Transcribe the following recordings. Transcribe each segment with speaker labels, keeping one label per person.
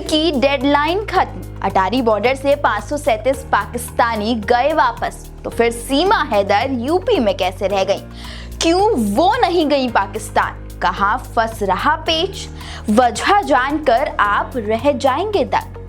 Speaker 1: की डेडलाइन खत्म, अटारी बॉर्डर से 537 पाकिस्तानी गए वापस। तो फिर सीमा हैदर यूपी में कैसे रह गई? क्यों वो नहीं गई पाकिस्तान? कहां फंस रहा पेच? वजह जानकर आप रह जाएंगे दंग।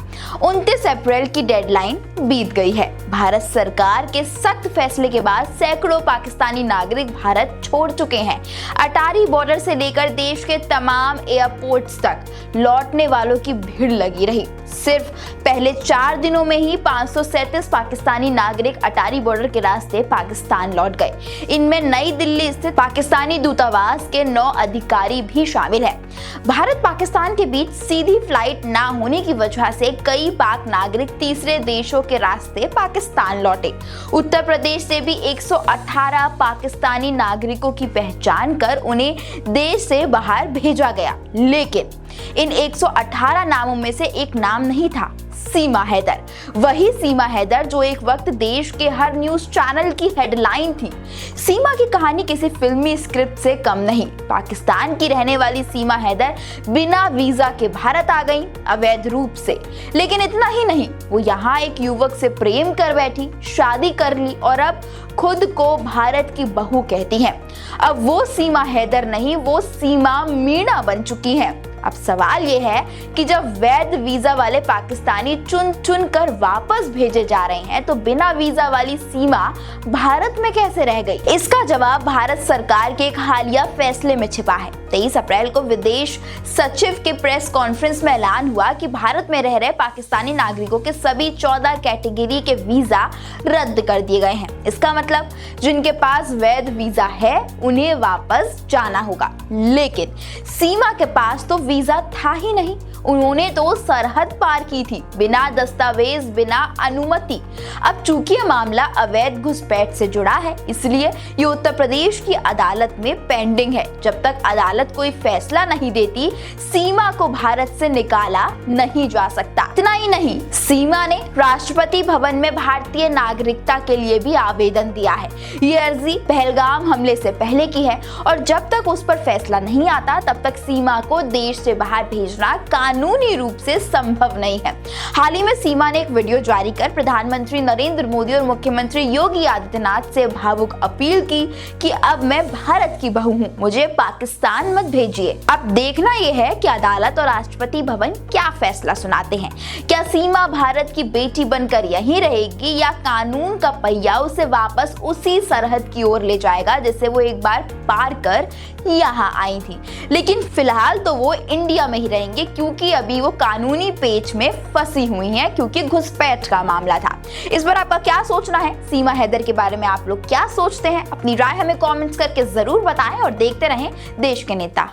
Speaker 1: 29 अप्रैल की डेडलाइन बीत गई है। भारत सरकार के सख्त फैसले के बाद सैकड़ों पाकिस्तानी नागरिक भारत छोड़ चुके हैं। अटारी बॉर्डर से लेकर देश के तमाम एयरपोर्ट्स तक लौटने वालों की भीड़ लगी रही। सिर्फ पहले 4 दिनों में ही 537 पाकिस्तानी नागरिक अटारी बॉर्डर के रास्ते पाकिस्तान लौट गए। इनमें नई दिल्ली स्थित पाकिस्तानी दूतावास के 9 अधिकारी भी शामिल हैं। भारत पाकिस्तान के बीच सीधी फ्लाइट ना होने की वजह से कई पाक नागरिक तीसरे देशों के रास्ते पाकिस्तान लौटे। उत्तर प्रदेश से भी 118 पाकिस्तानी नागरिकों की पहचान कर उन्हें देश से बाहर भेजा गया, लेकिन इन 118 नामों में से एक नाम नहीं था, सीमा हैदर। वही सीमा हैदर जो एक वक्त देश के हर न्यूज चैनल की हेडलाइन थी। सीमा की कहानी किसी फिल्मी स्क्रिप्ट से कम नहीं। पाकिस्तान की रहने वाली सीमा हैदर बिना वीजा के भारत आ गई, अवैध रूप से। लेकिन इतना ही नहीं, वो यहाँ एक युवक से प्रेम कर बैठी, शादी कर ली और अब खुद को भारत की बहू कहती हैं। अब वो सीमा हैदर नहीं, वो सीमा मीणा बन चुकी हैं। अब सवाल ये है कि जब वैध वीजा वाले पाकिस्तानी चुन चुन कर वापस भेजे जा रहे हैं, तो बिना वीजा वाली सीमा भारत में कैसे रह गई? इसका जवाब भारत सरकार के एक हालिया फैसले में छिपा है। 23 अप्रैल को विदेश सचिव के प्रेस कॉन्फ्रेंस में ऐलान हुआ कि भारत में रह रहे पाकिस्तानी नागरिकों के सभी 14 कैटेगरी के वीजा रद्द कर दिए गए हैं। इसका मतलब जिनके पास वैध वीजा है उन्हें वापस जाना होगा, लेकिन सीमा के पास तो वीजा था ही नहीं। उन्होंने तो सरहद पार की थी बिना दस्तावेज, बिना अनुमति। अब चूंकि यह मामला अवैध घुसपैठ से जुड़ा है, इसलिए ये उत्तर प्रदेश की अदालत में पेंडिंग है। जब तक अदालत कोई फैसला नहीं देती, सीमा को भारत से निकाला नहीं जा सकता। इतना ही नहीं, सीमा ने राष्ट्रपति भवन में भारतीय नागरिकता के लिए भी आवेदन दिया है। ये अर्जी पहलगाम हमले से पहले की है और जब तक उस पर फैसला नहीं आता, तब तक सीमा को देश से बाहर भेजना कानूनी रूप से संभव नहीं है। हाल ही में सीमा ने एक वीडियो जारी कर प्रधानमंत्री नरेंद्र मोदी और मुख्यमंत्री योगी आदित्यनाथ से भावुक अपील की कि अब मैं भारत की बहू हूँ, मुझे पाकिस्तान मत भेजिए। अब देखना यह है कि अदालत और राष्ट्रपति भवन क्या फैसला सुनाते हैं। क्या सीमा भारत की बेटी बनकर यहीं रहेगी या कानून का पहिया उसे वापस उसी सरहद की ओर ले जाएगा जिसे वो एक बार पार कर यहाँ आई थी? लेकिन फिलहाल तो वो इंडिया में ही रहेंगे, क्योंकि अभी वो कानूनी पेच में फंसी हुई हैं, क्योंकि घुसपैठ का मामला था। इस पर आपका क्या सोचना है? सीमा हैदर के बारे में आप लोग क्या सोचते हैं? अपनी राय हमें कमेंट्स करके जरूर बताएं और देखते रहें देश के नेता।